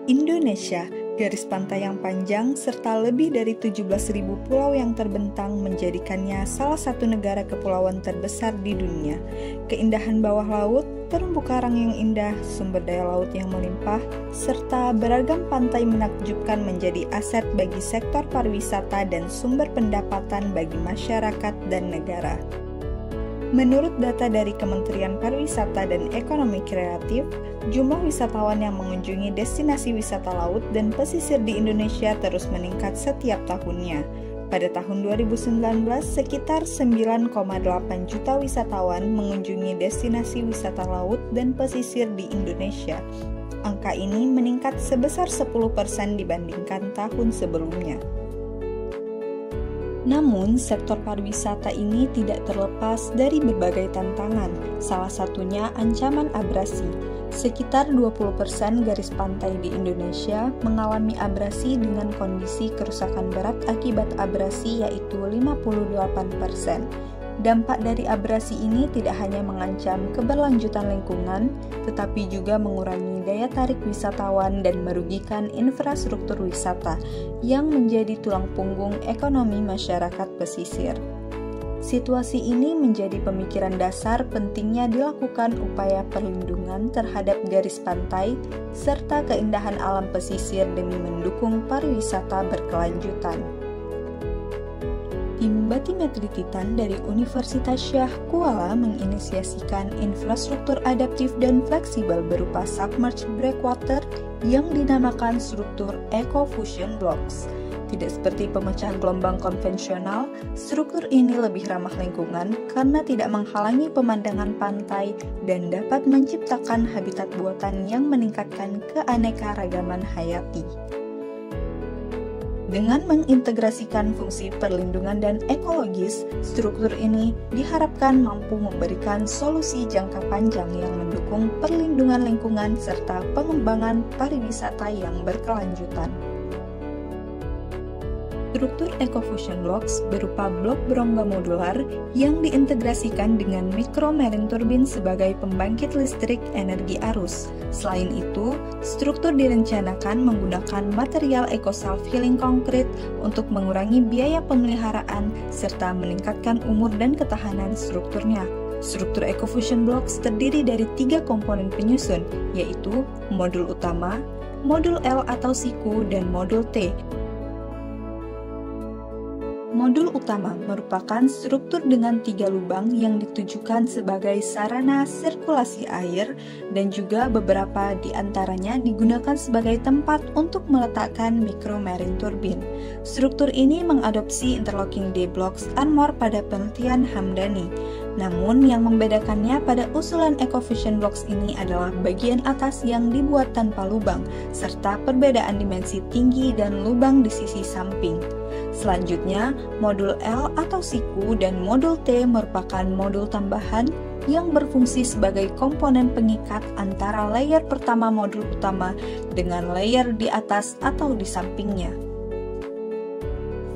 Indonesia, garis pantai yang panjang serta lebih dari 17.000 pulau yang terbentang menjadikannya salah satu negara kepulauan terbesar di dunia. Keindahan bawah laut, terumbu karang yang indah, sumber daya laut yang melimpah, serta beragam pantai menakjubkan menjadi aset bagi sektor pariwisata dan sumber pendapatan bagi masyarakat dan negara. Menurut data dari Kementerian Pariwisata dan Ekonomi Kreatif, jumlah wisatawan yang mengunjungi destinasi wisata laut dan pesisir di Indonesia terus meningkat setiap tahunnya. Pada tahun 2019, sekitar 9,8 juta wisatawan mengunjungi destinasi wisata laut dan pesisir di Indonesia. Angka ini meningkat sebesar 10% dibandingkan tahun sebelumnya. Namun, sektor pariwisata ini tidak terlepas dari berbagai tantangan, salah satunya ancaman abrasi. Sekitar 20% garis pantai di Indonesia mengalami abrasi dengan kondisi kerusakan berat akibat abrasi yaitu 58%. Dampak dari abrasi ini tidak hanya mengancam keberlanjutan lingkungan, tetapi juga mengurangi daya tarik wisatawan dan merugikan infrastruktur wisata yang menjadi tulang punggung ekonomi masyarakat pesisir. Situasi ini menjadi pemikiran dasar pentingnya dilakukan upaya perlindungan terhadap garis pantai serta keindahan alam pesisir demi mendukung pariwisata berkelanjutan. Tim Batimetri Titan dari Universitas Syah Kuala menginisiasikan infrastruktur adaptif dan fleksibel berupa submerged breakwater yang dinamakan struktur Eco Fusion Blocks. Tidak seperti pemecah gelombang konvensional, struktur ini lebih ramah lingkungan karena tidak menghalangi pemandangan pantai dan dapat menciptakan habitat buatan yang meningkatkan keanekaragaman hayati. Dengan mengintegrasikan fungsi perlindungan dan ekologis, struktur ini diharapkan mampu memberikan solusi jangka panjang yang mendukung perlindungan lingkungan serta pengembangan pariwisata yang berkelanjutan. Struktur Eco Fusion Blocks berupa blok berongga modular yang diintegrasikan dengan mikro marine turbine sebagai pembangkit listrik energi arus. Selain itu, struktur direncanakan menggunakan material eco self-healing konkrit untuk mengurangi biaya pemeliharaan serta meningkatkan umur dan ketahanan strukturnya. Struktur Eco Fusion Blocks terdiri dari 3 komponen penyusun, yaitu modul utama, modul L atau siku, dan modul T. Modul utama merupakan struktur dengan 3 lubang yang ditujukan sebagai sarana sirkulasi air dan juga beberapa di antaranya digunakan sebagai tempat untuk meletakkan micro marine turbine. Struktur ini mengadopsi interlocking D-blocks armor pada penelitian Hamdani. Namun yang membedakannya pada usulan Eco Fusion Blocks ini adalah bagian atas yang dibuat tanpa lubang, serta perbedaan dimensi tinggi dan lubang di sisi samping. Selanjutnya, modul L atau siku dan modul T merupakan modul tambahan yang berfungsi sebagai komponen pengikat antara layer pertama modul utama dengan layer di atas atau di sampingnya.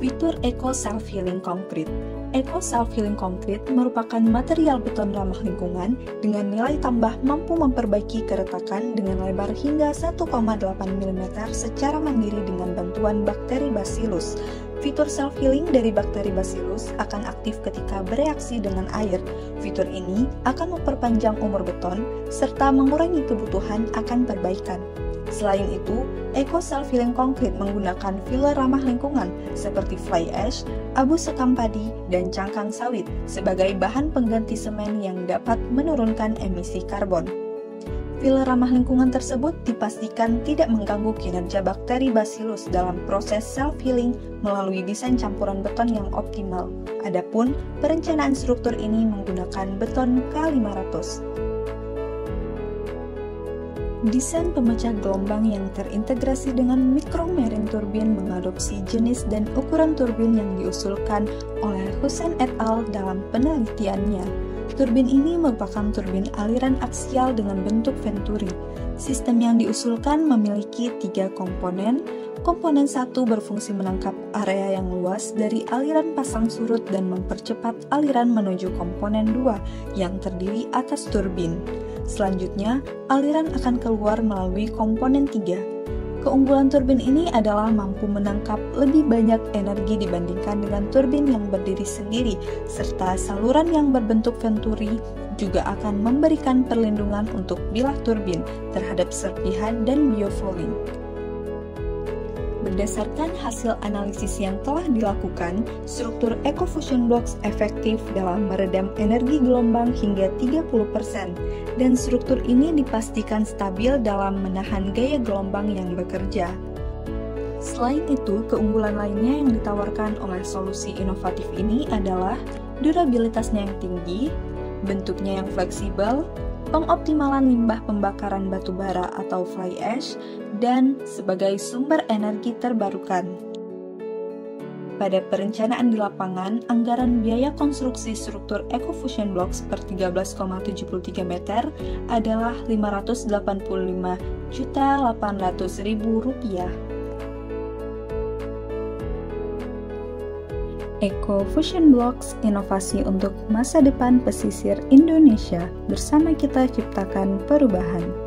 Fitur Eco Self-Healing Concrete. Eco Self-Healing Concrete merupakan material beton ramah lingkungan dengan nilai tambah mampu memperbaiki keretakan dengan lebar hingga 1,8 mm secara mandiri dengan bantuan bakteri Bacillus. Fitur self-healing dari bakteri Bacillus akan aktif ketika bereaksi dengan air. Fitur ini akan memperpanjang umur beton serta mengurangi kebutuhan akan perbaikan. Selain itu, Eco Self-Healing Concrete menggunakan filler ramah lingkungan seperti fly ash, abu sekam padi, dan cangkang sawit sebagai bahan pengganti semen yang dapat menurunkan emisi karbon. Filler ramah lingkungan tersebut dipastikan tidak mengganggu kinerja bakteri Bacillus dalam proses self-healing melalui desain campuran beton yang optimal. Adapun perencanaan struktur ini menggunakan beton K500. Desain pemecah gelombang yang terintegrasi dengan micro marine turbine mengadopsi jenis dan ukuran turbin yang diusulkan oleh Hussein et al. Dalam penelitiannya. Turbin ini merupakan turbin aliran aksial dengan bentuk venturi. Sistem yang diusulkan memiliki 3 komponen. Komponen 1 berfungsi menangkap area yang luas dari aliran pasang surut dan mempercepat aliran menuju komponen 2 yang terdiri atas turbin. Selanjutnya, aliran akan keluar melalui komponen 3. Keunggulan turbin ini adalah mampu menangkap lebih banyak energi dibandingkan dengan turbin yang berdiri sendiri, serta saluran yang berbentuk venturi juga akan memberikan perlindungan untuk bilah turbin terhadap serpihan dan biofouling. Berdasarkan hasil analisis yang telah dilakukan, struktur EcoFusion Blocks efektif dalam meredam energi gelombang hingga 30%, dan struktur ini dipastikan stabil dalam menahan gaya gelombang yang bekerja. Selain itu, keunggulan lainnya yang ditawarkan oleh solusi inovatif ini adalah durabilitasnya yang tinggi, bentuknya yang fleksibel, pengoptimalan limbah pembakaran batu bara atau fly ash, dan sebagai sumber energi terbarukan. Pada perencanaan di lapangan, anggaran biaya konstruksi struktur EcoFusion Blocks per 13,73 meter adalah Rp585.800.000. EcoFusion Blocks, inovasi untuk masa depan pesisir Indonesia. Bersama kita ciptakan perubahan.